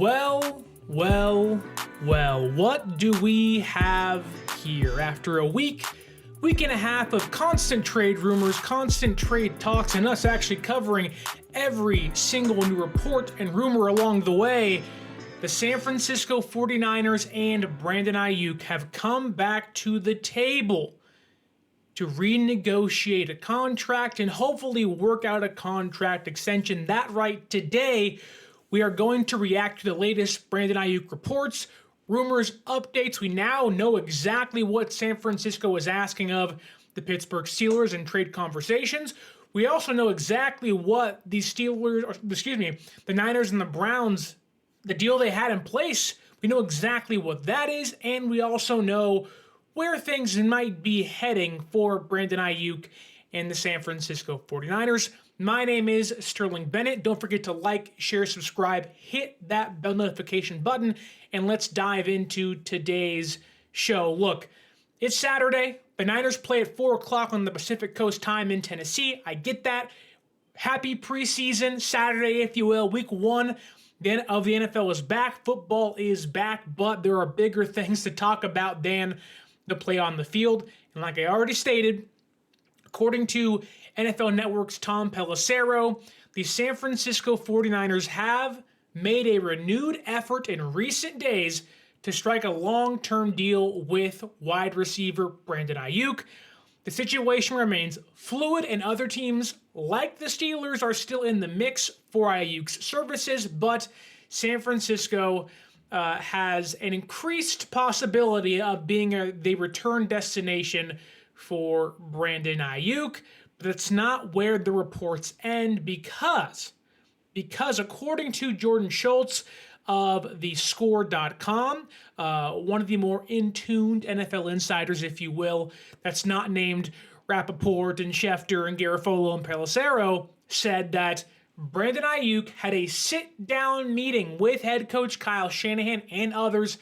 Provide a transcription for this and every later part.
Well, what do we have here? After a week and a half of constant trade rumors, constant trade talks, and us actually covering every single new report and rumor along the way, the San Francisco 49ers and Brandon Aiyuk have come back to the table to renegotiate a contract and hopefully work out a contract extension. That right, today we are going to react to the latest Brandon Aiyuk reports, rumors, updates. We now know exactly what San Francisco is asking of the Pittsburgh Steelers in trade conversations. We also know exactly what the Niners and the Browns, the deal they had in place. We know exactly what that is, and we also know where things might be heading for Brandon Aiyuk and the San Francisco 49ers. My name is Sterling Bennett. Don't forget to like, share, subscribe, hit that bell notification button, and let's dive into today's show. Look, it's Saturday. The Niners play at 4 o'clock on the Pacific Coast time in Tennessee. I get that. Happy preseason Saturday, if you will. Week 1 of the NFL is back. Football is back, but there are bigger things to talk about than the play on the field. And like I already stated, according to NFL Network's Tom Pelissero, the San Francisco 49ers have made a renewed effort in recent days to strike a long-term deal with wide receiver Brandon Aiyuk. The situation remains fluid, and other teams like the Steelers are still in the mix for Aiyuk's services, but San Francisco has an increased possibility of being the return destination for Brandon Aiyuk. But that's not where the reports end because according to Jordan Schultz of the Score.com, one of the more in-tuned NFL insiders, if you will, that's not named Rappaport and Schefter and Garofolo and Pelissero, said that Brandon Aiyuk had a sit-down meeting with head coach Kyle Shanahan and others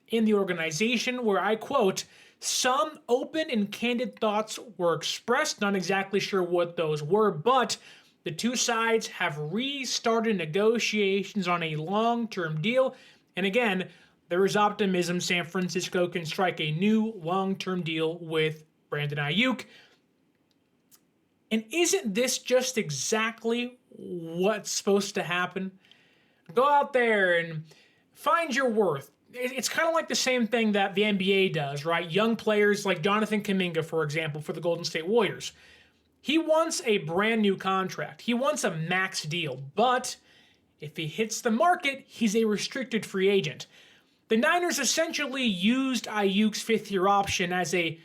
in the organization where, I quote, "Some open and candid thoughts were expressed." Not exactly sure what those were, but the two sides have restarted negotiations on a long-term deal. And again, there is optimism San Francisco can strike a new long-term deal with Brandon Aiyuk. And isn't this just exactly what's supposed to happen? Go out there and find your worth. It's kind of like the same thing that the NBA does, right? Young players like Jonathan Kuminga, for example, for the Golden State Warriors. He wants a brand new contract. He wants a max deal. But if he hits the market, he's a restricted free agent. The Niners essentially used Aiyuk's fifth-year option as an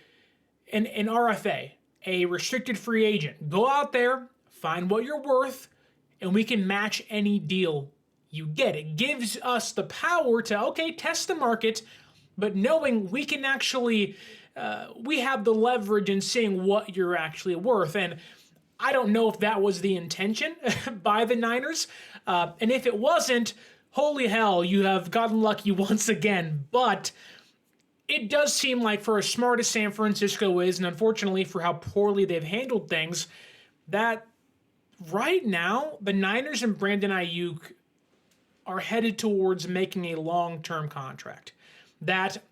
RFA, a restricted free agent. Go out there, find what you're worth, and we can match any deal you get. It gives us the power to, test the market, but knowing we can actually, we have the leverage in seeing what you're actually worth. And I don't know if that was the intention by the Niners. And if it wasn't, holy hell, you have gotten lucky once again. But it does seem like, for as smart as San Francisco is, and unfortunately for how poorly they've handled things, that right now the Niners and Brandon Aiyuk are headed towards making a long-term contract. That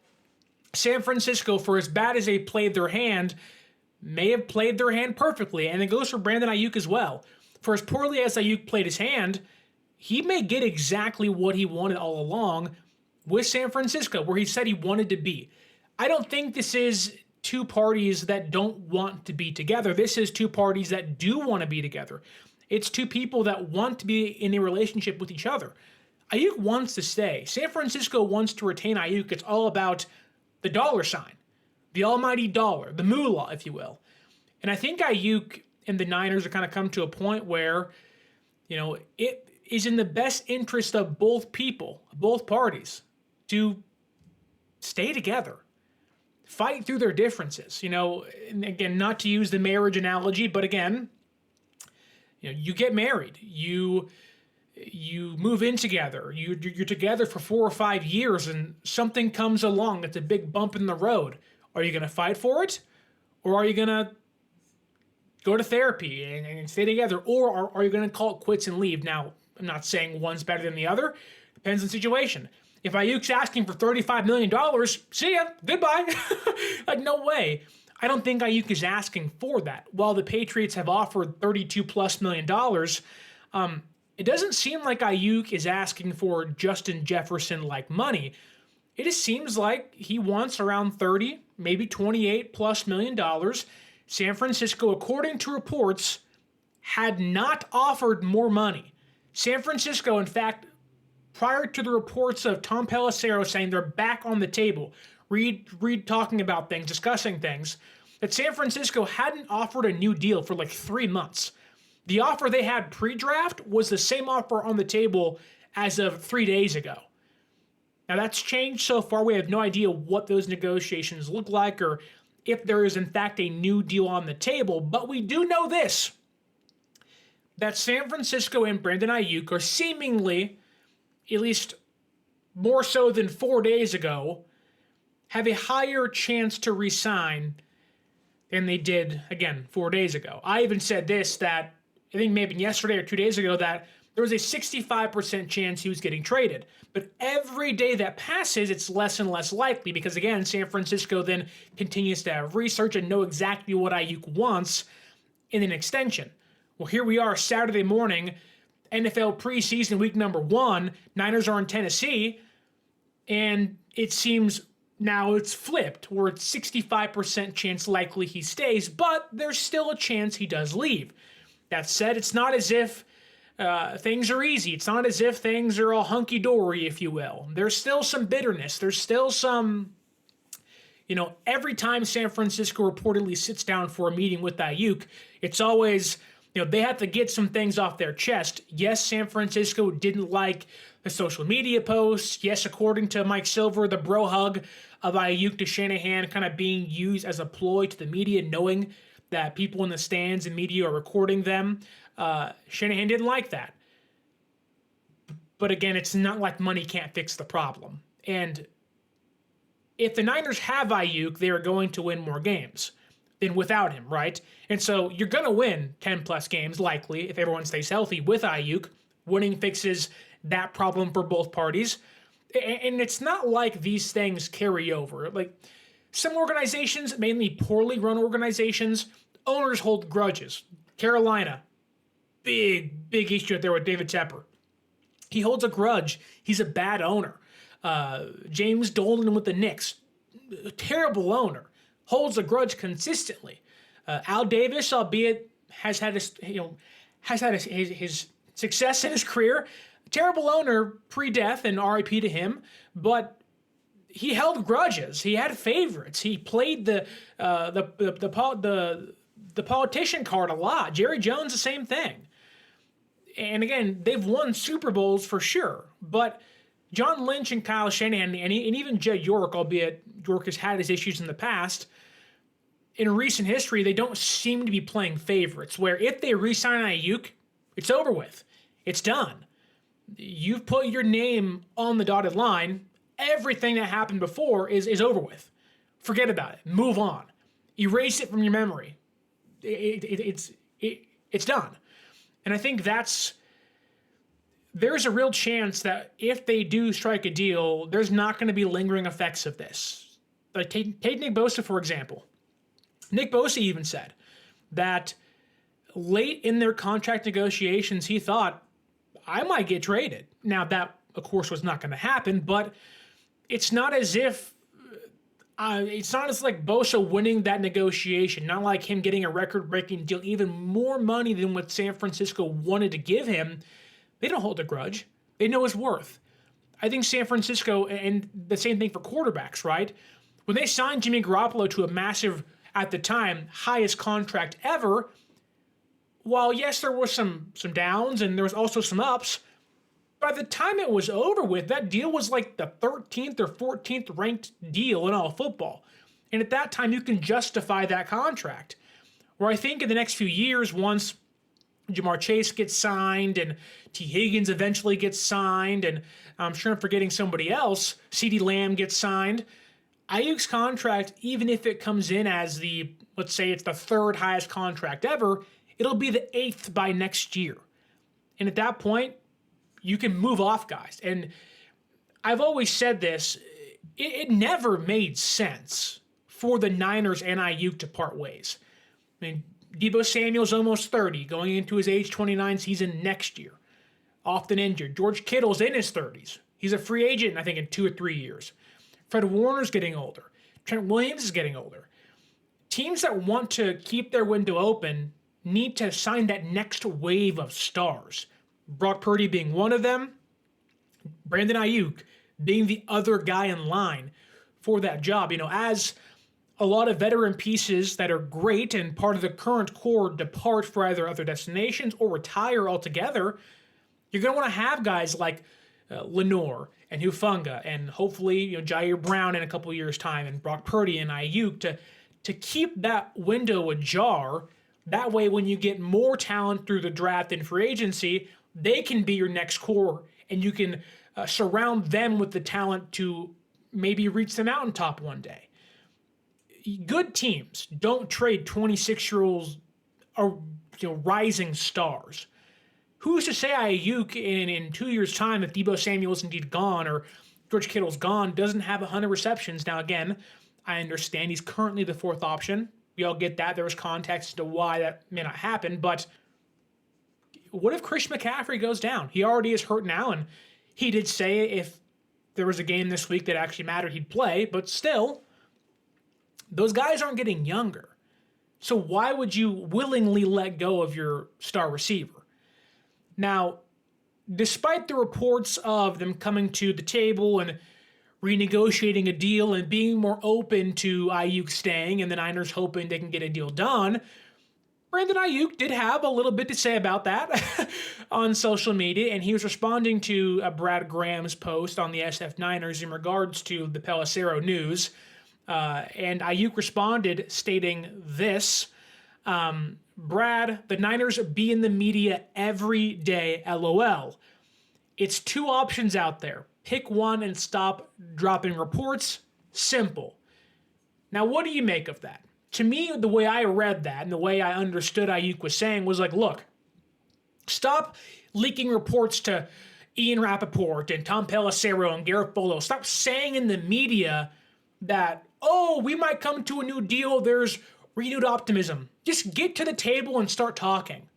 San Francisco, for as bad as they played their hand, may have played their hand perfectly, and it goes for Brandon Aiyuk as well. For as poorly as Aiyuk played his hand, he may get exactly what he wanted all along with San Francisco, where he said he wanted to be. I don't think this is two parties that don't want to be together. This is two parties that do want to be together. It's two people that want to be in a relationship with each other. Aiyuk wants to stay. San Francisco wants to retain Aiyuk. It's all about the dollar sign, the almighty dollar, the moolah, if you will. And I think Aiyuk and the Niners are kind of come to a point where, it is in the best interest of both people, both parties, to stay together, fight through their differences. And again, not to use the marriage analogy, but again, you get married, you move in together, you're together for 4 or 5 years, and something comes along that's a big bump in the road. Are you going to fight for it, or are you going to go to therapy and stay together, or are you going to call it quits and leave? Now, I'm not saying one's better than the other, Depends on the situation. If Ayuk's asking for $35 million, see ya, goodbye. Like, no way. I don't think Ayuk is asking for that. While the Patriots have offered $32+ million, it doesn't seem like Ayuk is asking for Justin Jefferson-like money. It just seems like he wants around 30, maybe $28+ million. San Francisco, according to reports, had not offered more money. San Francisco, in fact, prior to the reports of Tom Pelissero saying they're back on the table, Reed talking about things, discussing things, that San Francisco hadn't offered a new deal for like 3 months. The offer they had pre-draft was the same offer on the table as of 3 days ago. Now that's changed so far. We have no idea what those negotiations look like or if there is in fact a new deal on the table, but we do know this, that San Francisco and Brandon Aiyuk are seemingly, at least more so than 4 days ago, have a higher chance to re-sign than they did, again, 4 days ago. I even said this, that I think maybe yesterday or 2 days ago, that there was a 65% chance he was getting traded. But every day that passes, it's less and less likely because, again, San Francisco then continues to have research and know exactly what Aiyuk wants in an extension. Well, here we are Saturday morning, NFL preseason week number 1. Niners are in Tennessee, and it seems now it's flipped, where it's 65% chance likely he stays, but there's still a chance he does leave. That said, it's not as if things are easy. It's not as if things are all hunky-dory, if you will. There's still some bitterness. There's still some, every time San Francisco reportedly sits down for a meeting with Aiyuk, it's always, they have to get some things off their chest. Yes, San Francisco didn't like the social media posts. Yes, according to Mike Silver, the bro hug of Aiyuk to Shanahan kind of being used as a ploy to the media, knowing that people in the stands and media are recording them. Shanahan didn't like that. But again, it's not like money can't fix the problem. And if the Niners have Aiyuk, they are going to win more games than without him, right? And so you're going to win 10+ games, likely, if everyone stays healthy with Aiyuk. Winning fixes that problem for both parties. And it's not like these things carry over. Like, some organizations, mainly poorly run organizations, owners hold grudges. Carolina, big issue there with David Tepper. He holds a grudge. He's a bad owner. James Dolan with the Knicks, terrible owner, holds a grudge consistently. Al Davis, albeit has had his success in his career, terrible owner pre-death, and RIP to him, but he held grudges. He had favorites. He played the politician card a lot. Jerry Jones, the same thing. And again, they've won Super Bowls for sure. But John Lynch and Kyle Shanahan, and even Jed York, albeit York has had his issues in the past, in recent history, they don't seem to be playing favorites, where if they re-sign Aiyuk, it's over with. It's done. You've put your name on the dotted line. Everything that happened before is over with. Forget about it. Move on. Erase it from your memory. It's done. And I think there's a real chance that if they do strike a deal, there's not going to be lingering effects of this. Like take Nick Bosa, for example. Nick Bosa even said that late in their contract negotiations, he thought, I might get traded. Now, that, of course, was not going to happen, but it's not as if it's not as like Bosa winning that negotiation, not like him getting a record-breaking deal, even more money than what San Francisco wanted to give him. They don't hold a grudge. They know his worth. I think San Francisco, and the same thing for quarterbacks, right? When they signed Jimmy Garoppolo to a massive, at the time, highest contract ever, while yes, there were some downs and there was also some ups, by the time it was over with, that deal was like the 13th or 14th ranked deal in all football. And at that time, you can justify that contract. Where I think in the next few years, once Jamar Chase gets signed and T. Higgins eventually gets signed, and I'm sure I'm forgetting somebody else, CeeDee Lamb gets signed, Aiyuk's contract, even if it comes in as let's say it's the third highest contract ever, it'll be the 8th by next year. And at that point, you can move off guys. And I've always said this, it never made sense for the Niners and Aiyuk to part ways. I mean, Deebo Samuel's almost 30, going into his age 29 season next year, often injured. George Kittle's in his 30s. He's a free agent, I think, in 2 or 3 years. Fred Warner's getting older. Trent Williams is getting older. Teams that want to keep their window open need to sign that next wave of stars. Brock Purdy being one of them, Brandon Aiyuk being the other guy in line for that job. As a lot of veteran pieces that are great and part of the current core depart for either other destinations or retire altogether, you're going to want to have guys like Lenore and Hufanga and hopefully Jair Brown in a couple of years' time and Brock Purdy and Aiyuk to keep that window ajar. That way, when you get more talent through the draft and free agency, they can be your next core, and you can surround them with the talent to maybe reach the mountaintop one day. Good teams don't trade 26-year-olds or rising stars. Who's to say Aiyuk in 2 years' time, if Deebo Samuel is indeed gone or George Kittle's gone, doesn't have 100 receptions? Now, again, I understand he's currently the fourth option. We all get that. There was context as to why that may not happen. But what if Chris McCaffrey goes down? He already is hurt now, and he did say if there was a game this week that actually mattered, he'd play. But still, those guys aren't getting younger. So why would you willingly let go of your star receiver? Now, despite the reports of them coming to the table and renegotiating a deal and being more open to Aiyuk staying and the Niners hoping they can get a deal done, Brandon Aiyuk did have a little bit to say about that on social media, and he was responding to Brad Graham's post on the SF Niners in regards to the Pelissero news. And Aiyuk responded stating this, Brad, the Niners be in the media every day, LOL. It's two options out there. Pick one and stop dropping reports. Simple. Now, what do you make of that? To me, the way I read that and the way I understood Aiyuk was saying was like, look, stop leaking reports to Ian Rappaport and Tom Pelissero and Garrett Bolo. Stop saying in the media that, oh, we might come to a new deal. There's renewed optimism. Just get to the table and start talking.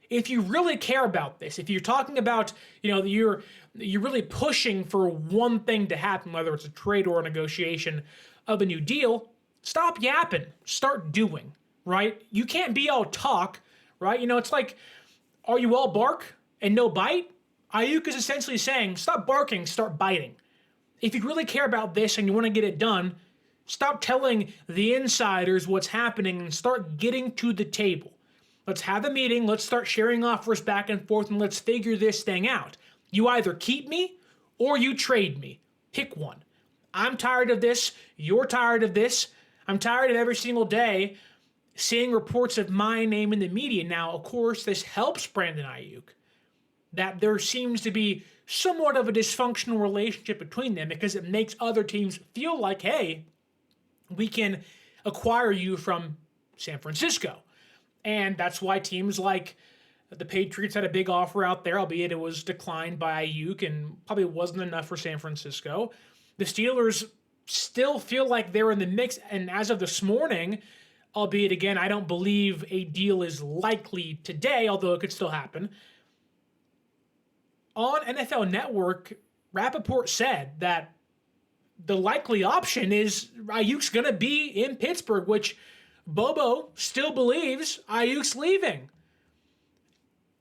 If you really care about this, if you're talking about, you're really pushing for one thing to happen, whether it's a trade or a negotiation of a new deal, stop yapping. Start doing, right? You can't be all talk, right? It's like, are you all bark and no bite? Aiyuk is essentially saying, stop barking, start biting. If you really care about this and you want to get it done, stop telling the insiders what's happening and start getting to the table. Let's have a meeting. Let's start sharing offers back and forth, and let's figure this thing out. You either keep me or you trade me. Pick one. I'm tired of this. You're tired of this. I'm tired of every single day seeing reports of my name in the media. Now, of course, this helps Brandon Aiyuk, that there seems to be somewhat of a dysfunctional relationship between them because it makes other teams feel like, hey, we can acquire you from San Francisco. And that's why teams like the Patriots had a big offer out there, albeit it was declined by Aiyuk and probably wasn't enough for San Francisco. The Steelers still feel like they're in the mix, and as of this morning, albeit again, I don't believe a deal is likely today, although it could still happen. On NFL Network, Rappaport said that the likely option is Aiyuk's going to be in Pittsburgh, which Bobo still believes Aiyuk's leaving.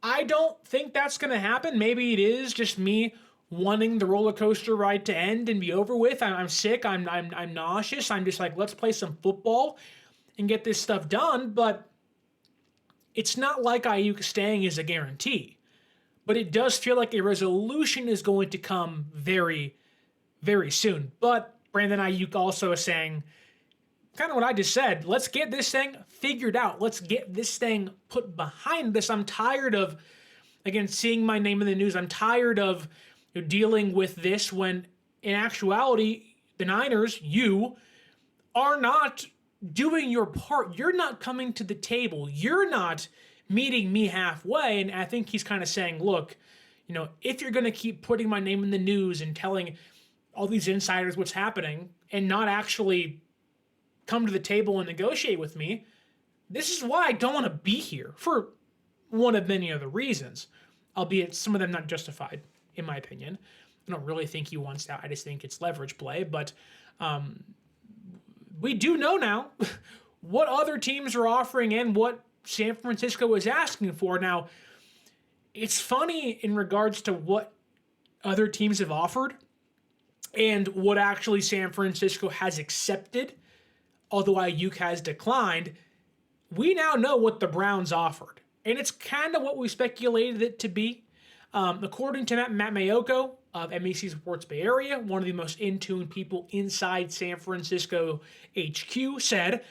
I don't think that's going to happen. Maybe it is just me wanting the roller coaster ride to end and be over with. I'm sick. I'm nauseous. I'm just like, let's play some football and get this stuff done. But it's not like Aiyuk staying is a guarantee. But it does feel like a resolution is going to come very, very soon. But Brandon Aiyuk also is saying kind of what I just said. Let's get this thing figured out. Let's get this thing put behind this. I'm tired of, again, seeing my name in the news. I'm tired of dealing with this when, in actuality, the Niners, you, are not doing your part. You're not coming to the table. You're not meeting me halfway. And I think he's kind of saying, look, if you're going to keep putting my name in the news and telling all these insiders what's happening and not actually come to the table and negotiate with me. This is why I don't want to be here, for one of many other reasons, albeit some of them not justified, in my opinion. I don't really think he wants that. I just think it's leverage play. But we do know now what other teams are offering and what San Francisco is asking for. Now, it's funny in regards to what other teams have offered and what actually San Francisco has accepted, although Aiyuk has declined. We now know what the Browns offered, and it's kind of what we speculated it to be. According to Matt Mayoko of MEC Sports Bay Area, one of the most in-tune people inside San Francisco HQ, said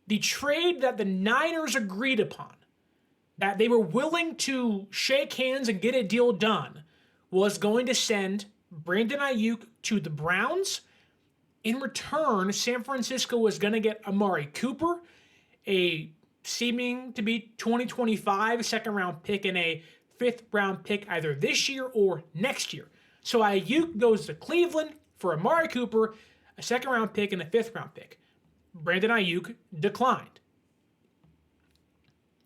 the trade that the Niners agreed upon, that they were willing to shake hands and get a deal done, was going to send Brandon Aiyuk to the Browns. In return, San Francisco was going to get Amari Cooper, a seeming to be 2025 second-round pick, and a fifth-round pick either this year or next year. So Aiyuk goes to Cleveland for Amari Cooper, a second-round pick, and a fifth-round pick. Brandon Aiyuk declined.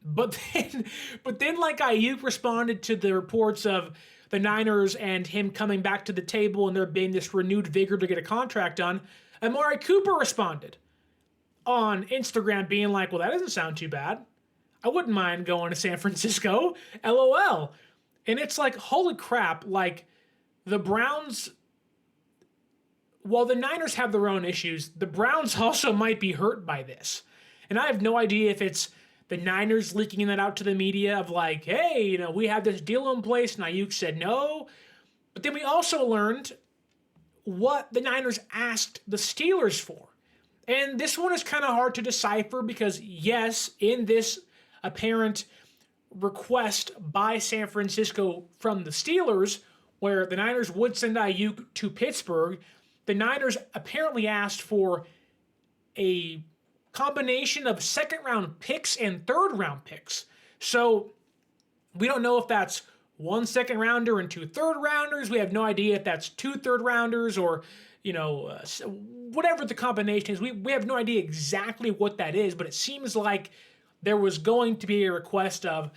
But then, like Aiyuk responded to the reports of the Niners and him coming back to the table and there being this renewed vigor to get a contract done, Amari Cooper responded on Instagram being like, well, that doesn't sound too bad. I wouldn't mind going to San Francisco, LOL. And it's like, holy crap, like the Browns, while the Niners have their own issues, the Browns also might be hurt by this. And I have no idea if it's the Niners leaking that out to the media of like, hey, we have this deal in place, and Aiyuk said no. But then we also learned what the Niners asked the Steelers for. And this one is kind of hard to decipher because, yes, in this apparent request by San Francisco from the Steelers, where the Niners would send Aiyuk to Pittsburgh, the Niners apparently asked for a combination of second-round picks and third-round picks. So we don't know if that's one second-rounder and two third-rounders. We have no idea if that's two third-rounders or, whatever the combination is. We have no idea exactly what that is, but it seems like there was going to be a request of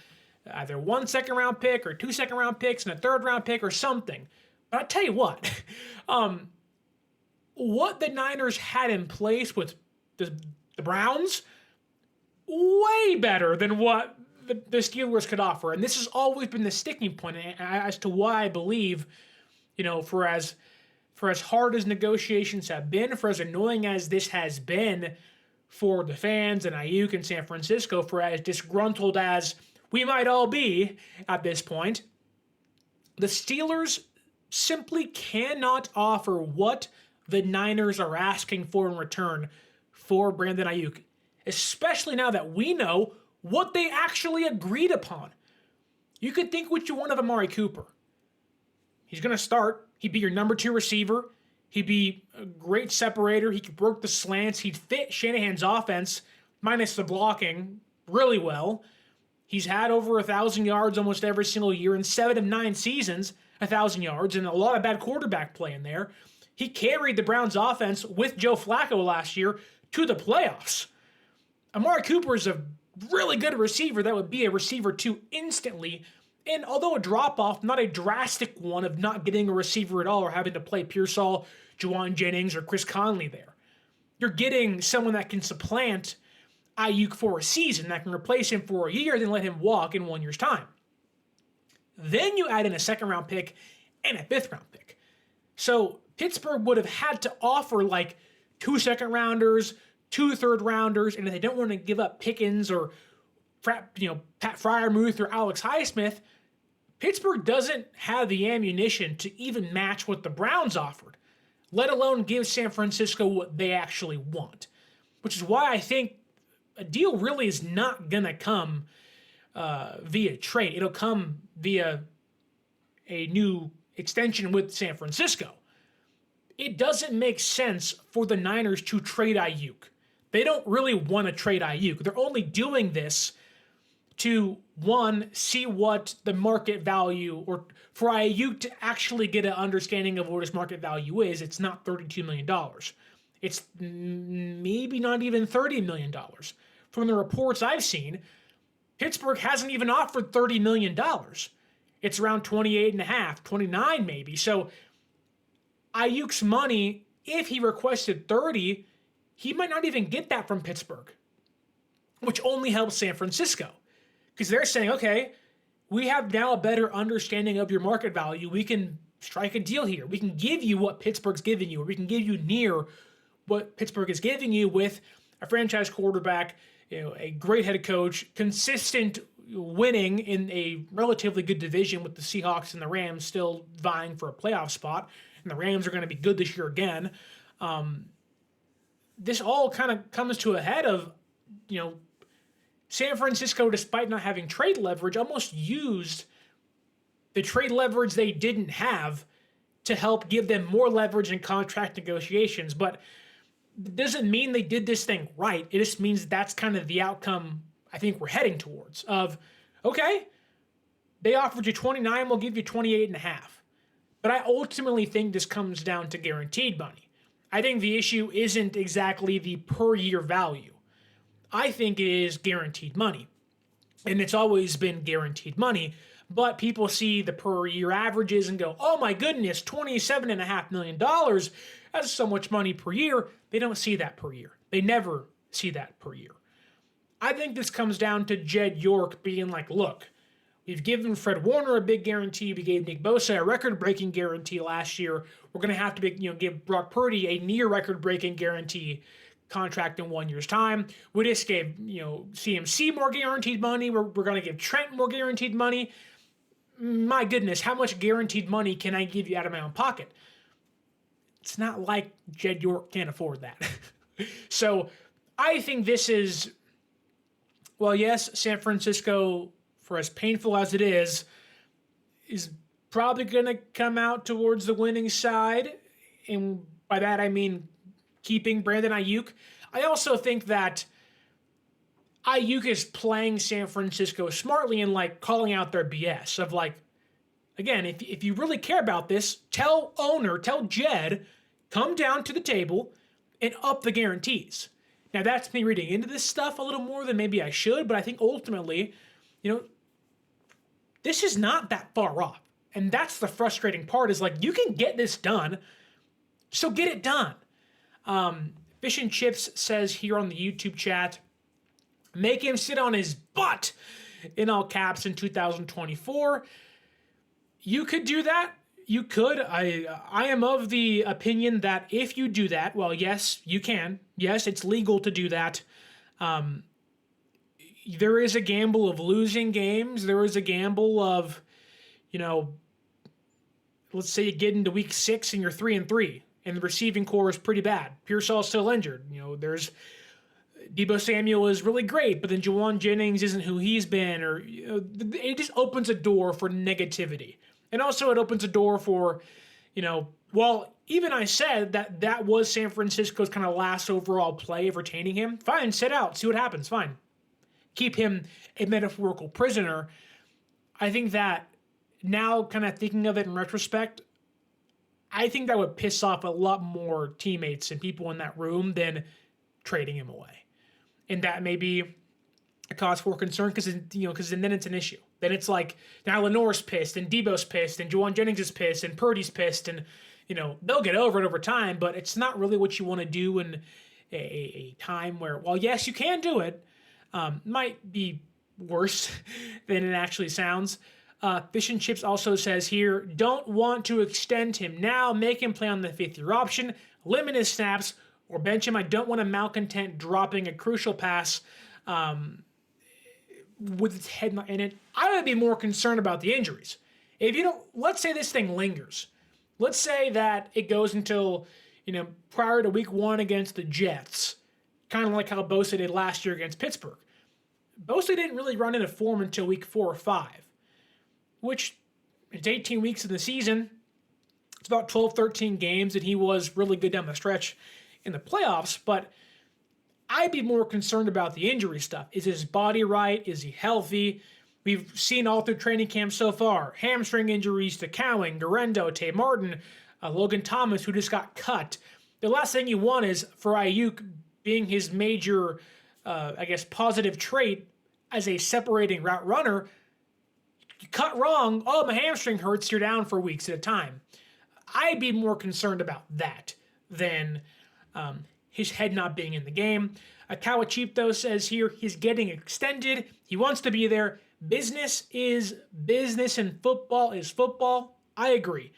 either one second-round pick or two second-round picks and a third-round pick or something. But I'll tell you what, what the Niners had in place with the Browns, way better than what the Steelers could offer. And this has always been the sticking point as to why I believe, for as hard as negotiations have been, for as annoying as this has been for the fans and Aiyuk in San Francisco, for as disgruntled as we might all be at this point, the Steelers simply cannot offer what the Niners are asking for in return for Brandon Aiyuk, especially now that we know what they actually agreed upon. You could think what you want of Amari Cooper. He's going to start. He'd be your number 2 receiver. He'd be a great separator. He could work the slants. He'd fit Shanahan's offense, minus the blocking, really well. He's had over 1,000 yards almost every single year in 7 of 9 seasons, 1,000 yards, and a lot of bad quarterback play in there. He carried the Browns offense with Joe Flacco last year to the playoffs. Amari Cooper is a really good receiver that would be a receiver 2 instantly. And although a drop-off, not a drastic one of not getting a receiver at all or having to play Pearsall, Juwan Jennings, or Chris Conley there. You're getting someone that can supplant Aiyuk for a season, that can replace him for a year, then let him walk in 1 year's time. Then you add in a second-round pick and a fifth-round pick. So Pittsburgh would have had to offer like 2 second-rounders, 2 third-rounders, and if they don't want to give up Pickens or Pat Freiermuth or Alex Highsmith, Pittsburgh doesn't have the ammunition to even match what the Browns offered, let alone give San Francisco what they actually want. Which is why I think a deal really is not going to come via trade. It'll come via a new extension with San Francisco. It doesn't make sense for the Niners to trade Aiyuk. They don't really want to trade Aiyuk. They're only doing this to, one, see what the market value, or for Aiyuk to actually get an understanding of what his market value is. It's not $32 million. It's maybe not even $30 million. From the reports I've seen, Pittsburgh hasn't even offered $30 million. It's around 28.5, 29 maybe. So Aiyuk's money, if he requested 30, he might not even get that from Pittsburgh, which only helps San Francisco. Because they're saying, okay, we have now a better understanding of your market value. We can strike a deal here. We can give you what Pittsburgh's giving you, or we can give you near what Pittsburgh is giving you with a franchise quarterback, a great head coach, consistent winning in a relatively good division with the Seahawks and the Rams still vying for a playoff spot. And the Rams are going to be good this year again. This all kind of comes to a head of, San Francisco, despite not having trade leverage, almost used the trade leverage they didn't have to help give them more leverage in contract negotiations. But it doesn't mean they did this thing right. It just means that's kind of the outcome I think we're heading towards of, okay, they offered you 29, we'll give you 28.5. But I ultimately think this comes down to guaranteed money. I think the issue isn't exactly the per year value. I think it is guaranteed money. And it's always been guaranteed money. But people see the per year averages and go, oh my goodness, $27.5 million. That's so much money per year. They don't see that per year. They never see that per year. I think this comes down to Jed York being like, look, we've given Fred Warner a big guarantee. We gave Nick Bosa a record-breaking guarantee last year. We're going to have to give Brock Purdy a near record-breaking guarantee contract in 1 year's time. We just gave CMC more guaranteed money. We're going to give Trent more guaranteed money. My goodness, how much guaranteed money can I give you out of my own pocket? It's not like Jed York can't afford that. So I think this is, well, yes, San Francisco, for as painful as it is probably going to come out towards the winning side. And by that, I mean keeping Brandon Aiyuk. I also think that Aiyuk is playing San Francisco smartly and calling out their BS of again, if you really care about this, tell Jed, come down to the table and up the guarantees. Now that's me reading into this stuff a little more than maybe I should, but I think ultimately, this is not that far off. And that's the frustrating part is you can get this done, so get it done. Fish and Chips says here on the YouTube chat, make him sit on his butt in all caps in 2024. You could do that. You could. I am of the opinion that if you do that, well, yes, you can. Yes, it's legal to do that. There is a gamble of losing games. There is a gamble of, let's say you get into week 6 and you're 3-3 and the receiving core is pretty bad. Pearsall's still injured. There's Deebo Samuel is really great, but then Juwan Jennings isn't who he's been, or it just opens a door for negativity. And also it opens a door for, even I said that was San Francisco's kind of last overall play of retaining him. Fine, sit out, see what happens, fine. Keep him a metaphorical prisoner. I think that now kind of thinking of it in retrospect, I think that would piss off a lot more teammates and people in that room than trading him away. And that may be a cause for concern because then it's an issue. Then it's now Lenore's pissed and Deebo's pissed and Juwan Jennings is pissed and Purdy's pissed and they'll get over it over time, but it's not really what you want to do in a time where, well, yes, you can do it. Might be worse than it actually sounds. Fish and Chips also says here, don't want to extend him now, make him play on the 5th-year option, limit his snaps, or bench him. I don't want a malcontent dropping a crucial pass with its head in it. I would be more concerned about the injuries. Let's say this thing lingers. Let's say that it goes until, prior to week 1 against the Jets, kind of like how Bosa did last year against Pittsburgh. Bosa didn't really run into form until week 4 or 5, which it's 18 weeks in the season. It's about 12, 13 games, and he was really good down the stretch in the playoffs. But I'd be more concerned about the injury stuff. Is his body right? Is he healthy? We've seen all through training camp so far hamstring injuries to Cowing, Garendo, Tay Martin, Logan Thomas, who just got cut. The last thing you want is for Aiyuk being his major, positive trait as a separating route runner. You cut wrong, oh, my hamstring hurts, you're down for weeks at a time. I'd be more concerned about that than his head not being in the game. Kawachipto says here he's getting extended. He wants to be there. Business is business and football is football. I agree.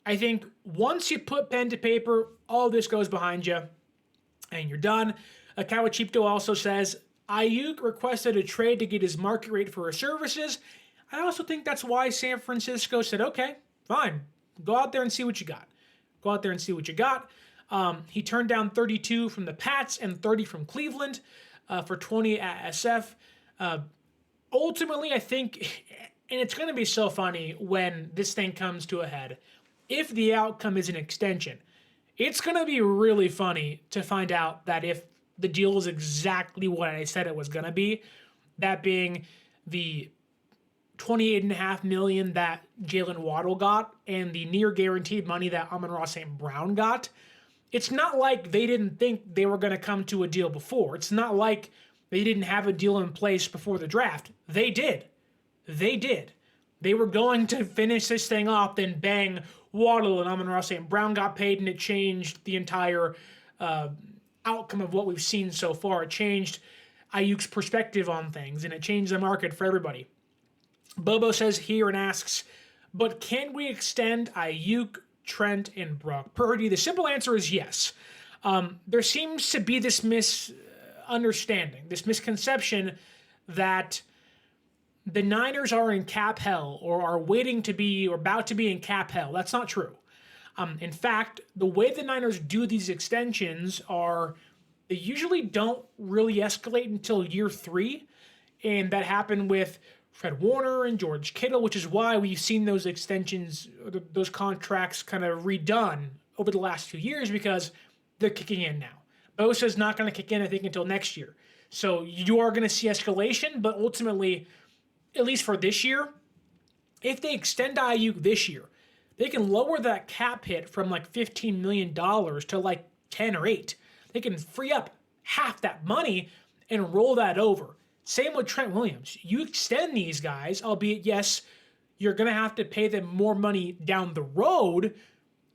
I think once you put pen to paper, all this goes behind you and you're done. Kawachipto also says Aiyuk requested a trade to get his market rate for his services. I also think that's why San Francisco said, okay, fine. Go out there and see what you got. Go out there and see what you got. He turned down 32 from the Pats and 30 from Cleveland for 20 at SF. Ultimately, I think, and it's going to be so funny when this thing comes to a head, if the outcome is an extension, it's going to be really funny to find out that if the deal is exactly what I said it was going to be, that being the $28.5 million that Jalen Waddle got and the near guaranteed money that Amon-Ra St. Brown got. It's not like they didn't think they were going to come to a deal before. It's not like they didn't have a deal in place before the draft. They did. They did. They were going to finish this thing off, then bang, Waddle and Amon-Ra St. Brown got paid, and it changed the entire outcome of what we've seen so far. It changed Aiyuk's perspective on things, and it changed the market for everybody. Bobo says here and asks, but can we extend Aiyuk, Trent, and Brock Purdy? The simple answer is yes. There seems to be this misunderstanding, this misconception that the Niners are in cap hell or are waiting to be or about to be in cap hell. That's not true. In fact, the way the Niners do these extensions are they usually don't really escalate until year 3, and that happened with Fred Warner and George Kittle, which is why we've seen those extensions, those contracts kind of redone over the last 2 years because they're kicking in now. Bosa's not going to kick in, I think, until next year. So you are going to see escalation, but ultimately, at least for this year, if they extend Aiyuk this year, they can lower that cap hit from like $15 million to like 10 or 8. They can free up half that money and roll that over. Same with Trent Williams. You extend these guys, albeit, yes, you're going to have to pay them more money down the road.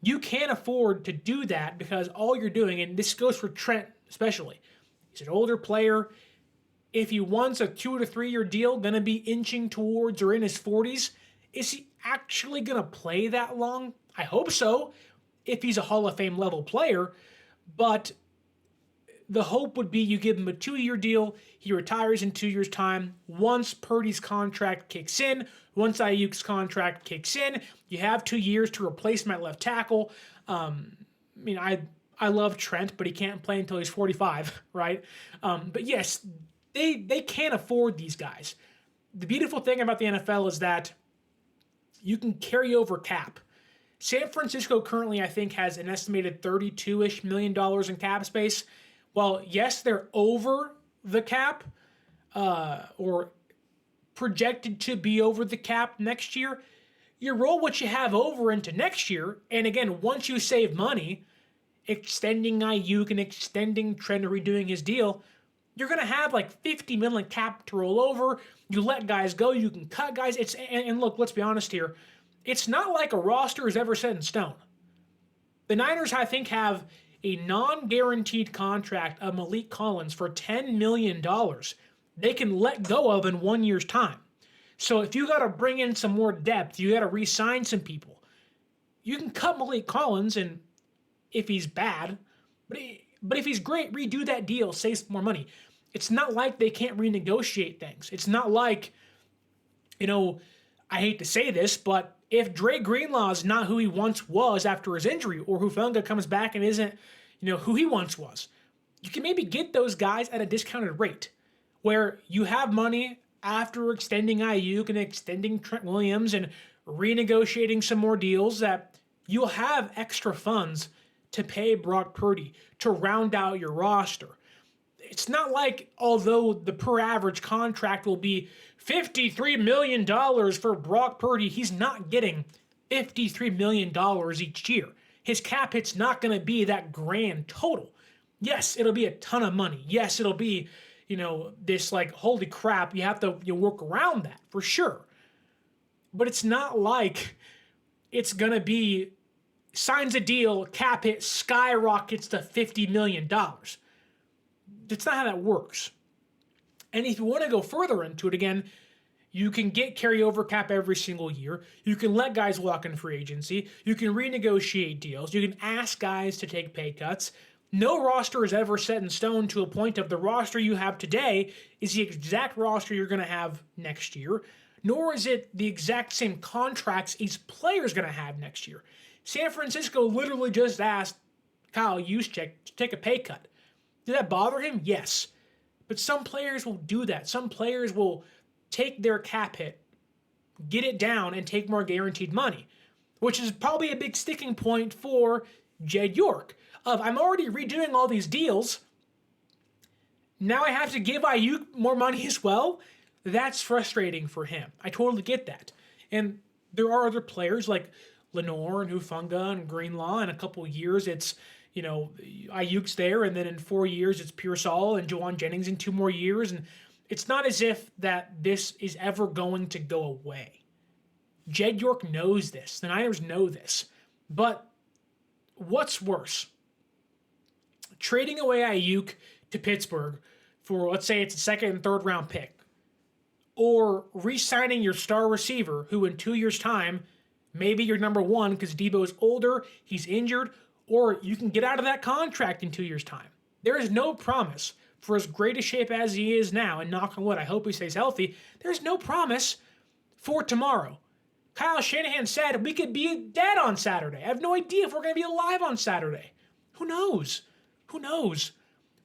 You can't afford to do that because all you're doing, and this goes for Trent especially, he's an older player. If he wants a 2 to 3 year deal, going to be inching towards or in his 40s, is he actually going to play that long? I hope so, if he's a Hall of Fame level player. But the hope would be you give him a 2-year deal, he retires in 2 years' time. Once Purdy's contract kicks in, once Aiyuk's contract kicks in, you have 2 years to replace him at left tackle. I love Trent, but he can't play until he's 45, right? But yes, they can't afford these guys. The beautiful thing about the NFL is that you can carry over cap. San Francisco currently, I think, has an estimated $32-ish million in cap space. Well, yes, they're over the cap or projected to be over the cap next year. You roll what you have over into next year. And again, once you save money, extending Aiyuk and extending Trent, redoing his deal, you're going to have like $50 million cap to roll over. You let guys go. You can cut guys. And look, let's be honest here. It's not like a roster is ever set in stone. The Niners, I think, have a non-guaranteed contract of Malik Collins for $10 million they can let go of in 1 year's time. So if you got to bring in some more depth, you got to re-sign some people. You can cut Malik Collins, and if he's bad, but if he's great, redo that deal, save some more money. It's not like they can't renegotiate things. It's not like, I hate to say this, but if Dre Greenlaw is not who he once was after his injury, or Hufanga comes back and isn't, who he once was, you can maybe get those guys at a discounted rate where you have money after extending Aiyuk and extending Trent Williams and renegotiating some more deals that you'll have extra funds to pay Brock Purdy to round out your roster. it's not like, although the per average contract will be $53 million for Brock Purdy, he's not getting $53 million each year. His cap hit's not going to be that grand total. Yes, it'll be a ton of money. Yes, it'll be, this like, holy crap, you work around that for sure. But it's not like it's going to be signs a deal, cap hit skyrockets to $50 million. That's not how that works. And if you want to go further into it, again, you can get carryover cap every single year. You can let guys walk in free agency. You can renegotiate deals. You can ask guys to take pay cuts. No roster is ever set in stone to a point of the roster you have today is the exact roster you're going to have next year, nor is it the exact same contracts each player is going to have next year. San Francisco literally just asked Kyle Juszczyk to take a pay cut. Did that bother him? Yes. But some players will do that. Some players will take their cap hit, get it down, and take more guaranteed money, which is probably a big sticking point for Jed York. I'm already redoing all these deals. Now I have to give Aiyuk more money as well. That's frustrating for him. I totally get that. And there are other players like Lenore and Hufanga and Greenlaw. In a couple of years, it's, Ayuk's there. And then in 4 years, it's Pearsall and Juwan Jennings in 2 more years. And it's not as if that this is ever going to go away. Jed York knows this. The Niners know this. But what's worse? Trading away Aiyuk to Pittsburgh for, let's say it's a second and third round pick, or re-signing your star receiver who in 2 years' time, maybe you're number one because Debo's older, he's injured, or you can get out of that contract in 2 years' time. There is no promise for as great a shape as he is now, and knock on wood, I hope he stays healthy, there's no promise for tomorrow. Kyle Shanahan said we could be dead on Saturday. I have no idea if we're going to be alive on Saturday. Who knows? Who knows?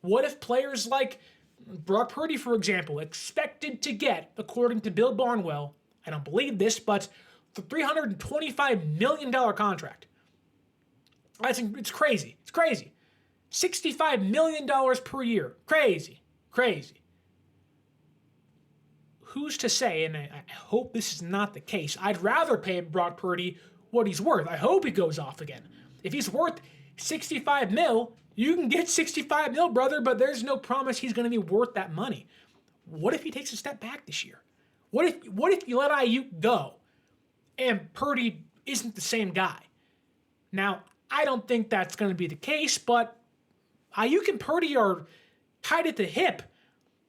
What if players like Brock Purdy, for example, expected to get, according to Bill Barnwell, I don't believe this, but the $325 million contract. It's crazy. It's crazy. $65 million per year. Crazy. Crazy. Who's to say, and I hope this is not the case, I'd rather pay Brock Purdy what he's worth. I hope he goes off again. If he's worth 65 mil, you can get 65 mil, brother, but there's no promise he's going to be worth that money. What if he takes a step back this year? What if you let Aiyuk go and Purdy isn't the same guy? Now, I don't think that's going to be the case, but Aiyuk and Purdy are tied at the hip.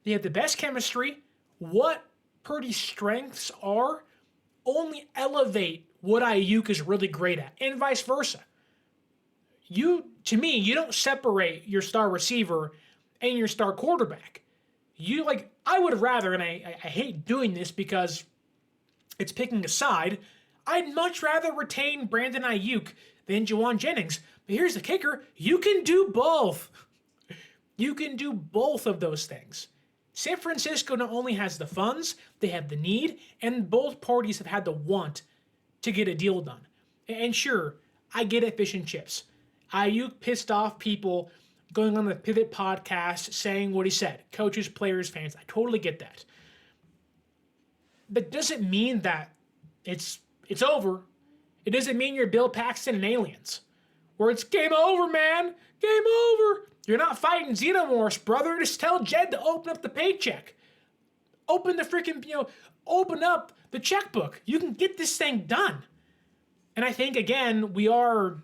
They have the best chemistry. What Purdy's strengths are only elevate what Aiyuk is really great at, and vice versa. To me, you don't separate your star receiver and your star quarterback. I would rather, and I hate doing this because it's picking a side, I'd much rather retain Brandon Aiyuk than Juwan Jennings. But here's the kicker, you can do both. You can do both of those things. San Francisco not only has the funds, they have the need, and both parties have had the want to get a deal done. And sure, I get it, fish and chips. Aiyuk pissed off people going on the Pivot podcast saying what he said. Coaches, players, fans. I totally get that. But doesn't mean that it's over. It doesn't mean you're Bill Paxton and aliens. Where it's game over, man. Game over. You're not fighting Xenomorphs, brother. Just tell Jed to open up the paycheck. Open up the checkbook. You can get this thing done. And I think, again, we are,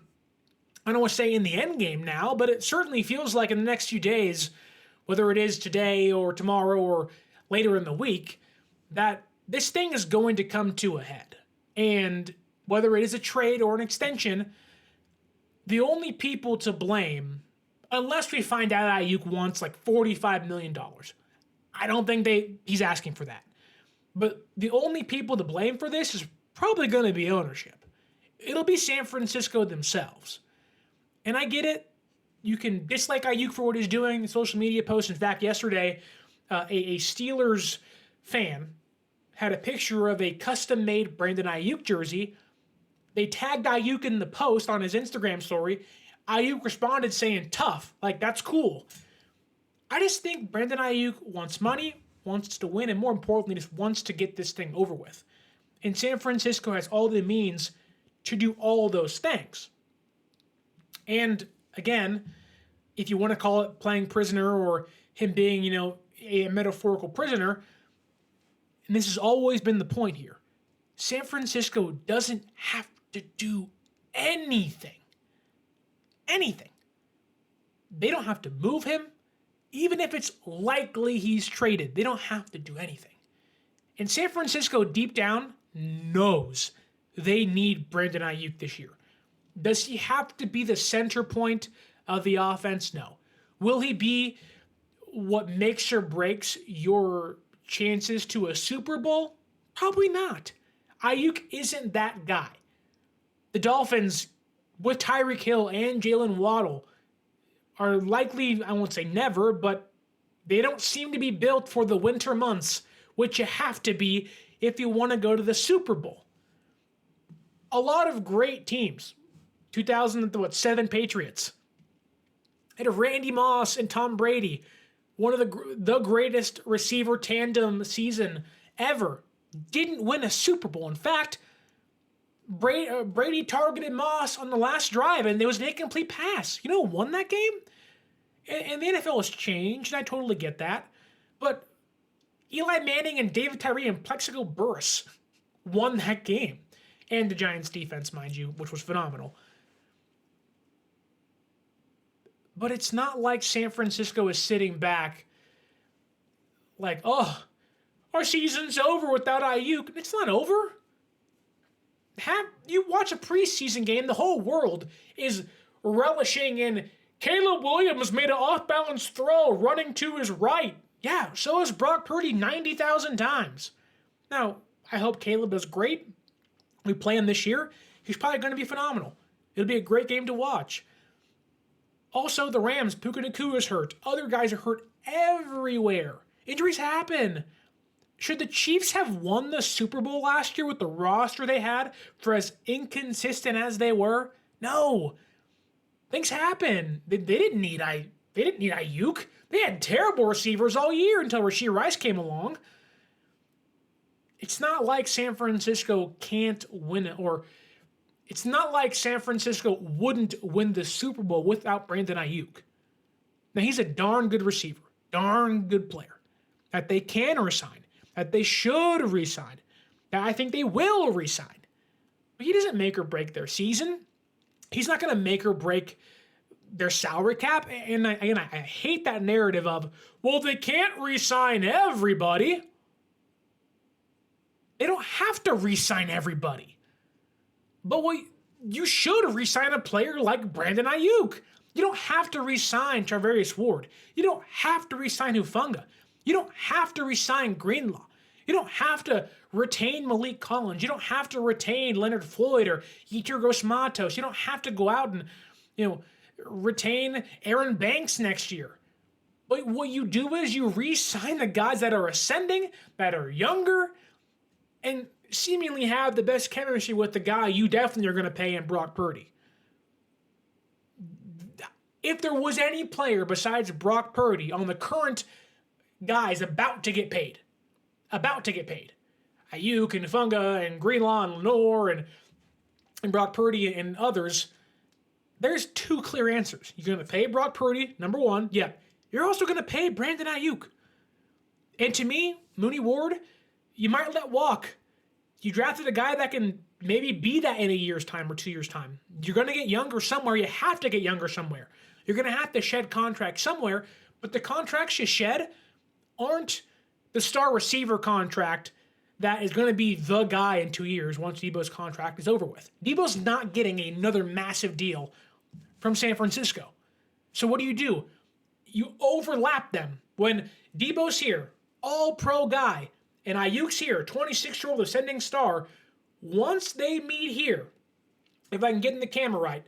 I don't want to say in the end game now, but it certainly feels like in the next few days, whether it is today or tomorrow or later in the week, that this thing is going to come to a head. And whether it is a trade or an extension, the only people to blame, unless we find out Aiyuk wants like $45 million, I don't think he's asking for that. But the only people to blame for this is probably going to be ownership. It'll be San Francisco themselves. And I get it. You can dislike Aiyuk for what he's doing in social media posts. In fact, yesterday, a Steelers fan had a picture of a custom-made Brandon Aiyuk jersey. They tagged Aiyuk in the post on his Instagram story. Aiyuk responded saying, tough, like, that's cool. I just think Brandon Aiyuk wants money, wants to win, and more importantly, just wants to get this thing over with. And San Francisco has all the means to do all those things. And again, if you want to call it playing prisoner or him being, a metaphorical prisoner, and this has always been the point here, San Francisco doesn't have to do anything. Anything. They don't have to move him. Even if it's likely he's traded, they don't have to do anything. And San Francisco, deep down, knows they need Brandon Aiyuk this year. Does he have to be the center point of the offense? No. Will he be what makes or breaks your chances to a Super Bowl? Probably not. Aiyuk isn't that guy. The Dolphins, with Tyreek Hill and Jalen Waddle, are likely, I won't say never, but they don't seem to be built for the winter months, which you have to be if you want to go to the Super Bowl. A lot of great teams, 2007 Patriots, had Randy Moss and Tom Brady, one of the greatest receiver tandem season ever, didn't win a Super Bowl. In fact, Brady targeted Moss on the last drive, and there was an incomplete pass. You know who won that game? And the NFL has changed, and I totally get that. But Eli Manning and David Tyree and Plexico Burress won that game. And the Giants' defense, mind you, which was phenomenal. But it's not like San Francisco is sitting back like, oh, our season's over without Aiyuk. It's not over. You watch a preseason game, the whole world is relishing in Caleb Williams made an off-balance throw running to his right. Yeah, so has Brock Purdy 90,000 times. Now, I hope Caleb does great. We play him this year. He's probably going to be phenomenal. It'll be a great game to watch. Also, the Rams, Puka Nacua is hurt. Other guys are hurt everywhere. Injuries happen. Should the Chiefs have won the Super Bowl last year with the roster they had for as inconsistent as they were? No. Things happen. They didn't need Aiyuk. They had terrible receivers all year until Rashee Rice came along. It's not like San Francisco can't win it, or it's not like San Francisco wouldn't win the Super Bowl without Brandon Aiyuk. Now, he's a darn good receiver, darn good player that they can resign, that they should resign, that I think they will resign. But he doesn't make or break their season. He's not going to make or break their salary cap. And I hate that narrative of, well, they can't re-sign everybody. They don't have to re-sign everybody. But you should re-sign a player like Brandon Aiyuk. You don't have to re-sign Charvarius Ward. You don't have to re-sign Hufanga. You don't have to re-sign Greenlaw. You don't have to retain Malik Collins. You don't have to retain Leonard Floyd or Yetur Gross-Matos. You don't have to go out and, retain Aaron Banks next year. But what you do is you re-sign the guys that are ascending, that are younger, and seemingly have the best chemistry with the guy you definitely are going to pay in Brock Purdy. If there was any player besides Brock Purdy on the current guys about to get paid, Aiyuk and Funga and Greenlaw and Lenore and Brock Purdy and others, there's two clear answers. You're going to pay Brock Purdy, number one. Yeah. You're also going to pay Brandon Aiyuk. And to me, Mooney Ward, you might let walk. You drafted a guy that can maybe be that in a year's time or 2 years' time. You're going to get younger somewhere. You have to get younger somewhere. You're going to have to shed contracts somewhere. But the contracts you shed aren't the star receiver contract that is going to be the guy in 2 years once Debo's contract is over with. Debo's not getting another massive deal from San Francisco. So what do? You overlap them. When Debo's here, all-pro guy, and Aiyuk's here, 26-year-old ascending star, once they meet here, if I can get in the camera right,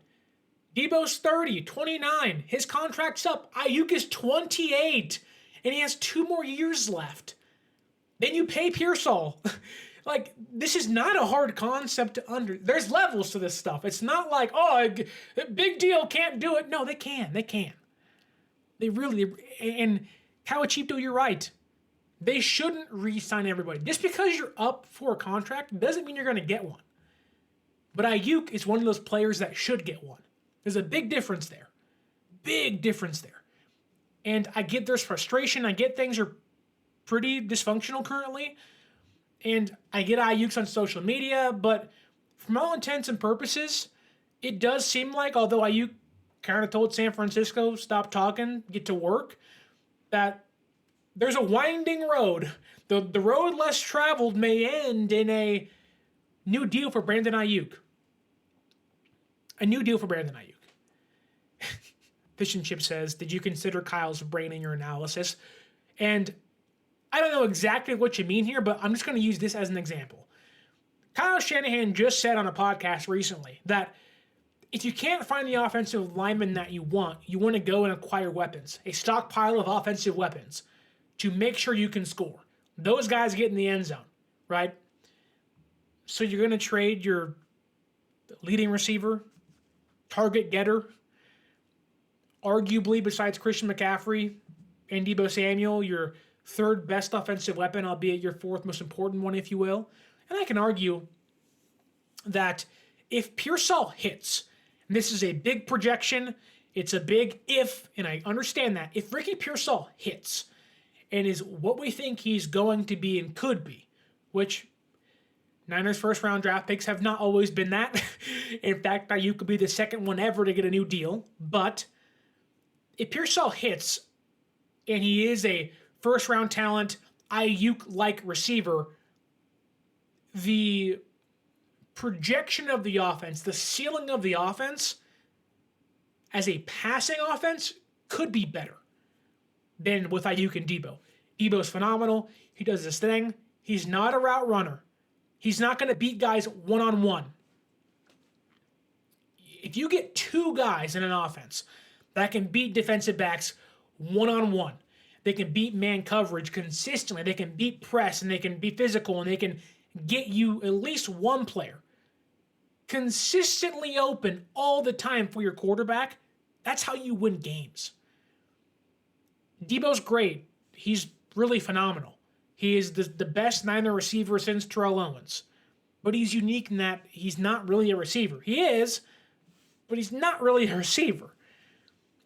Debo's 30, 29, his contract's up. Aiyuk is 28, and he has 2 more years left. Then you pay Pearsall. Like, this is not a hard concept to there's levels to this stuff. It's not like, oh, big deal, can't do it. No, they can. They really, and Kawachito, you're right. They shouldn't re-sign everybody. Just because you're up for a contract doesn't mean you're going to get one. But Aiyuk is one of those players that should get one. There's a big difference there. Big difference there. And I get there's frustration. I get things are pretty dysfunctional currently. And I get Aiyuk's on social media, but from all intents and purposes, it does seem like, although Aiyuk kind of told San Francisco, stop talking, get to work, that there's a winding road. The road less traveled may end in a new deal for Brandon Aiyuk. A new deal for Brandon Aiyuk. Fish and Chip says, did you consider Kyle's brain in your analysis? And I don't know exactly what you mean here, but I'm just going to use this as an example. Kyle Shanahan just said on a podcast recently that if you can't find the offensive lineman that you want to go and acquire weapons, a stockpile of offensive weapons to make sure you can score. Those guys get in the end zone, right? So you're going to trade your leading receiver, target getter, arguably besides Christian McCaffrey and Deebo Samuel, your third best offensive weapon, albeit your fourth most important one, if you will. And I can argue that if Pearsall hits, and this is a big projection, it's a big if, and I understand that. If Ricky Pearsall hits and is what we think he's going to be and could be, which Niners first round draft picks have not always been that. In fact, Aiyuk could be the second one ever to get a new deal. But if Pearsall hits and he is a first round talent, Aiyuk-like receiver, the projection of the offense, the ceiling of the offense as a passing offense could be better than with Aiyuk and Deebo. Deebo's phenomenal. He does this thing. He's not a route runner. He's not going to beat guys one-on-one. If you get two guys in an offense that can beat defensive backs one-on-one, they can beat man coverage consistently, they can beat press, and they can be physical, and they can get you at least one player consistently open all the time for your quarterback, that's how you win games. Deebo's great. He's really phenomenal. He is the best Niner receiver since Terrell Owens. But he's unique in that he's not really a receiver. He is, but he's not really a receiver.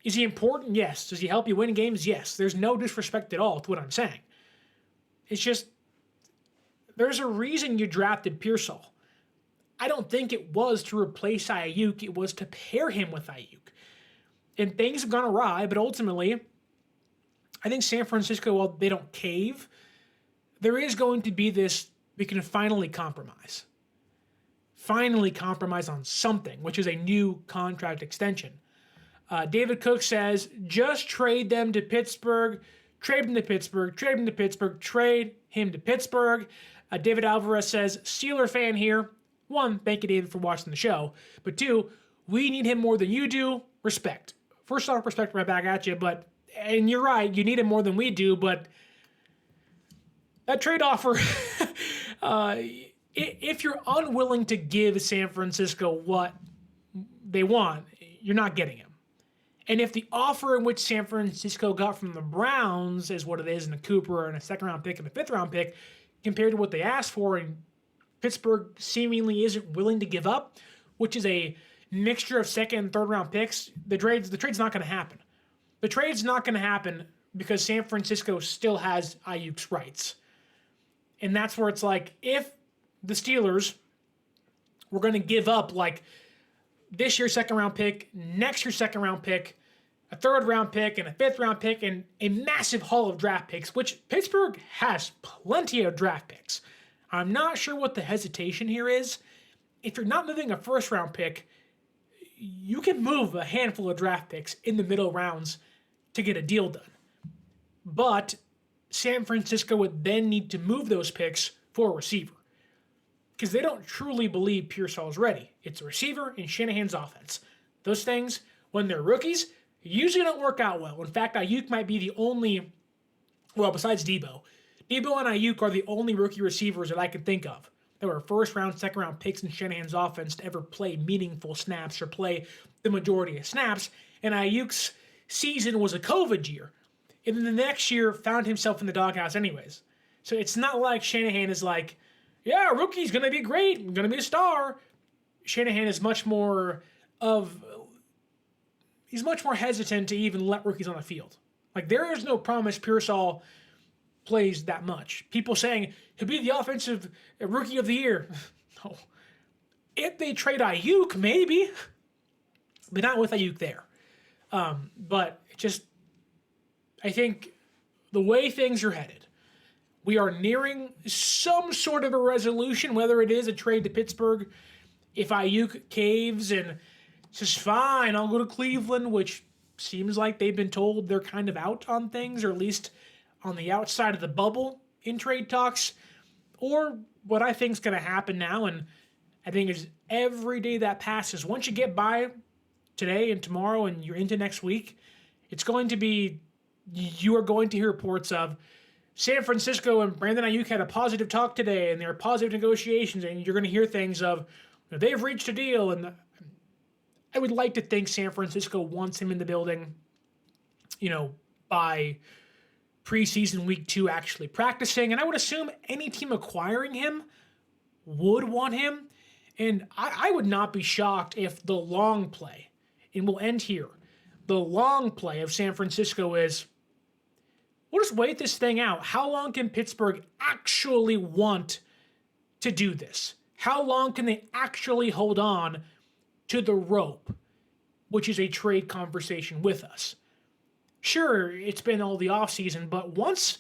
Is he important? Yes. Does he help you win games? Yes. There's no disrespect at all to what I'm saying. It's just, there's a reason you drafted Pearsall. I don't think it was to replace Aiyuk. It was to pair him with Aiyuk. And things have gone awry, but ultimately, I think San Francisco, while they don't cave, there is going to be this, we can finally compromise. Finally compromise on something, which is a new contract extension. David Cook says, just trade them to Pittsburgh, trade him to Pittsburgh, trade him to Pittsburgh, trade him to Pittsburgh. David Alvarez says, Steeler fan here. One, thank you, David, for watching the show. But two, we need him more than you do. Respect. First off, respect right back at you. And you're right, you need him more than we do, but that trade offer, if you're unwilling to give San Francisco what they want, you're not getting him. And if the offer in which San Francisco got from the Browns is what it is in a Cooper and a second-round pick and a fifth-round pick, compared to what they asked for, and Pittsburgh seemingly isn't willing to give up, which is a mixture of second and third-round picks, the trade's not going to happen. The trade's not going to happen because San Francisco still has Aiyuk's rights. And that's where it's like, if the Steelers were going to give up like this year's second-round pick, next year's second-round pick, a third-round pick, and a fifth-round pick, and a massive haul of draft picks, which Pittsburgh has plenty of draft picks. I'm not sure what the hesitation here is. If you're not moving a first-round pick, you can move a handful of draft picks in the middle rounds to get a deal done. But San Francisco would then need to move those picks for a receiver because they don't truly believe Pearsall is ready. It's a receiver in Shanahan's offense. Those things, when they're rookies, usually don't work out well. In fact, Aiyuk might be the only, well, besides Deebo. Deebo and Aiyuk are the only rookie receivers that I can think of that were first-round, second-round picks in Shanahan's offense to ever play meaningful snaps or play the majority of snaps. And Aiyuk's season was a COVID year. And then the next year found himself in the doghouse anyways. So it's not like Shanahan is like, yeah, rookie's going to be great, going to be a star. Shanahan is much more he's much more hesitant to even let rookies on the field. Like, there is no promise Pearsall plays that much. People saying he'll be the offensive rookie of the year. No. If they trade Aiyuk, maybe, but not with Aiyuk there. But I think the way things are headed, we are nearing some sort of a resolution, whether it is a trade to Pittsburgh. If Aiyuk caves and says, fine, I'll go to Cleveland, which seems like they've been told they're kind of out on things, or at least on the outside of the bubble in trade talks, or what I think is going to happen now, and I think is every day that passes, once you get by today and tomorrow and you're into next week, it's going to be, you are going to hear reports of San Francisco and Brandon Aiyuk had a positive talk today and there are positive negotiations, and you're going to hear things of, they've reached a deal. And I would like to think San Francisco wants him in the building, by preseason week 2 actually practicing. And I would assume any team acquiring him would want him. And I would not be shocked if the long play, and we'll end here, the long play of San Francisco is, we'll just wait this thing out. How long can Pittsburgh actually want to do this? How long can they actually hold on to the rope, which is a trade conversation with us? Sure, it's been all the offseason, but once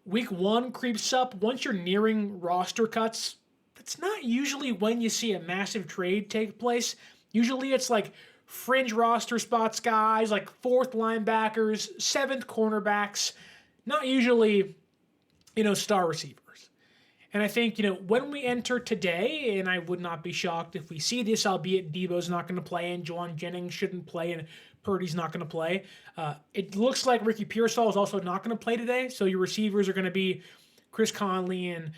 week 1 creeps up, once you're nearing roster cuts, that's not usually when you see a massive trade take place. Usually it's like fringe roster spots guys, like 4th linebackers, 7th cornerbacks, not usually, star receivers. And I think, when we enter today, and I would not be shocked if we see this, albeit Debo's not going to play and Juwan Jennings shouldn't play and Purdy's not going to play. It looks like Ricky Pearsall is also not going to play today. So your receivers are going to be Chris Conley and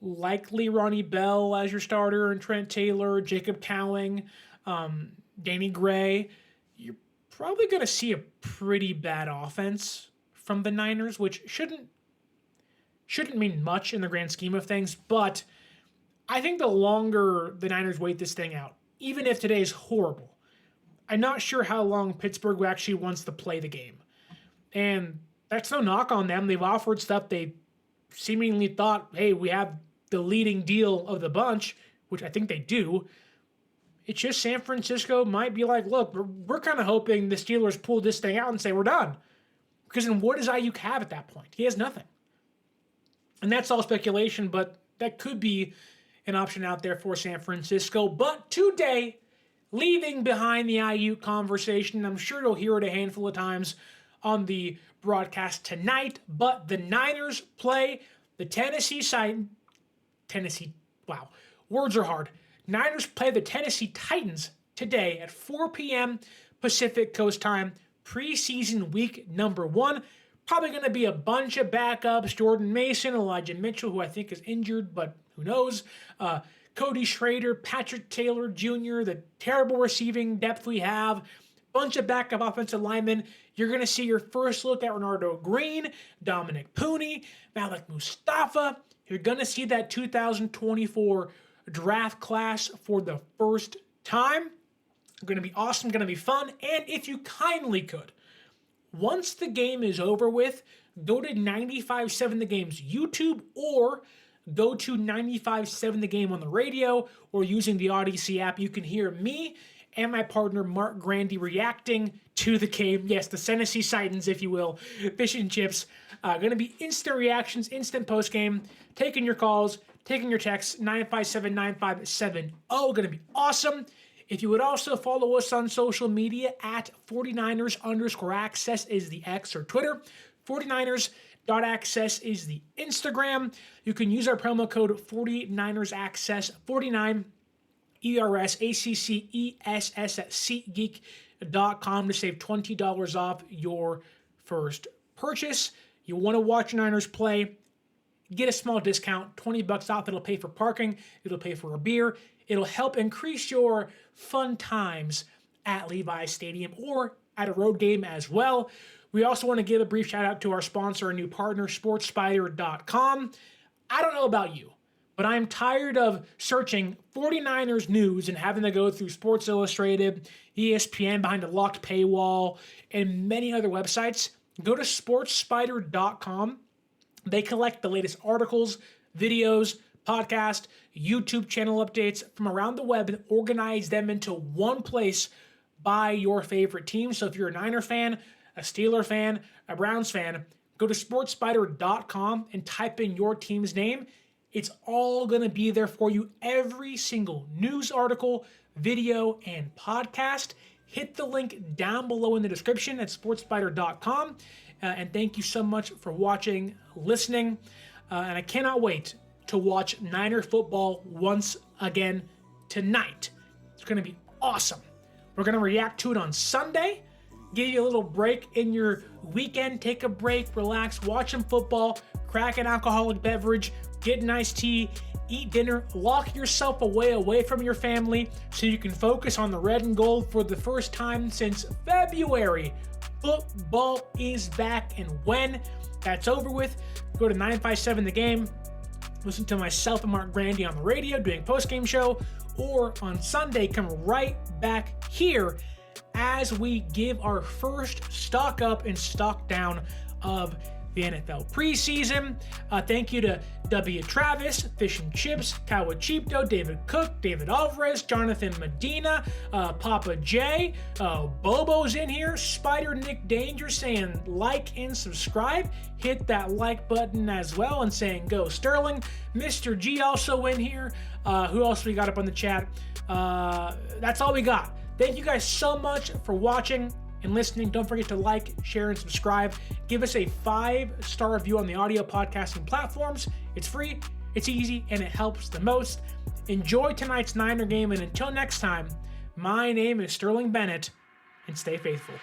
likely Ronnie Bell as your starter, and Trent Taylor, Jacob Cowing, Danny Gray. You're probably going to see a pretty bad offense from the Niners, which shouldn't mean much in the grand scheme of things, but I think the longer the Niners wait this thing out, even if today is horrible, I'm not sure how long Pittsburgh actually wants to play the game. And that's no knock on them. They've offered stuff they seemingly thought, hey, we have the leading deal of the bunch, which I think they do. It's just San Francisco might be like, look, we're kind of hoping the Steelers pull this thing out and say we're done. Because then what does Aiyuk have at that point? He has nothing. And that's all speculation, but that could be an option out there for San Francisco. But today, leaving behind the Aiyuk conversation, I'm sure you'll hear it a handful of times on the broadcast tonight, but the Niners play the words are hard. Niners play the Tennessee Titans today at 4 p.m. Pacific Coast time, preseason week number 1. Probably going to be a bunch of backups. Jordan Mason, Elijah Mitchell, who I think is injured, but who knows. Cody Schrader, Patrick Taylor Jr., the terrible receiving depth we have. Bunch of backup offensive linemen. You're going to see your first look at Renardo Green, Dominic Pooney, Malik Mustafa. You're going to see that 2024 draft class for the first time. Going to be awesome, going to be fun. And if you kindly could, once the game is over with, go to 95.7 The Game's YouTube, or go to 95.7 The Game on the radio, or using the Odyssey app. You can hear me and my partner Mark Grandy reacting to the game. Yes, the Tennessee Titans, if you will, fish and chips. Going to be instant reactions, instant post-game, taking your calls, taking your texts, 957-9570. Going to be awesome. If you would also follow us on social media at 49ers_access is the X or Twitter. 49ers.access is the Instagram. You can use our promo code 49ersaccess, 49 ERSACCESS at SeatGeek.com to save $20 off your first purchase. You want to watch Niners play, get a small discount, $20 off. It'll pay for parking. It'll pay for a beer. It'll help increase your fun times at Levi's Stadium or at a road game as well. We also want to give a brief shout out to our sponsor, our new partner, SportsSpider.com. I don't know about you, but I'm tired of searching 49ers news and having to go through Sports Illustrated, ESPN behind a locked paywall, and many other websites. Go to SportsSpider.com. They collect the latest articles, videos, podcast, YouTube channel updates from around the web and organize them into one place by your favorite team. So if you're a Niner fan, a Steeler fan, a Browns fan, go to SportsSpider.com and type in your team's name. It's all going to be there for you. Every single news article, video, and podcast. Hit the link down below in the description at SportsSpider.com. And thank you so much for watching, listening. And I cannot wait to watch Niner football once again tonight. It's going to be awesome. We're going to react to it on Sunday. Give you a little break in your weekend. Take a break, relax, watch some football, crack an alcoholic beverage, get an iced tea, eat dinner, lock yourself away from your family so you can focus on the red and gold for the first time since February. Football is back, and when that's over with, go to 957 The Game, listen to myself and Mark Grandy on the radio doing post-game show, or on Sunday, come right back here as we give our first stock up and stock down of the NFL preseason. Thank you to W. Travis, Fish and Chips, Kawachipto, David Cook, David Alvarez, Jonathan Medina, Papa J, Bobo's in here, Spider Nick Danger saying like and subscribe. Hit that like button as well and saying go Sterling. Mr. G also in here. Who else we got up on the chat? That's all we got. Thank you guys so much for watching and listening. Don't forget to like, share, and subscribe. Give us a 5-star review on the audio podcasting platforms. It's free, it's easy, and it helps the most. Enjoy tonight's Niner game, and until next time, my name is Sterling Bennett, and stay faithful.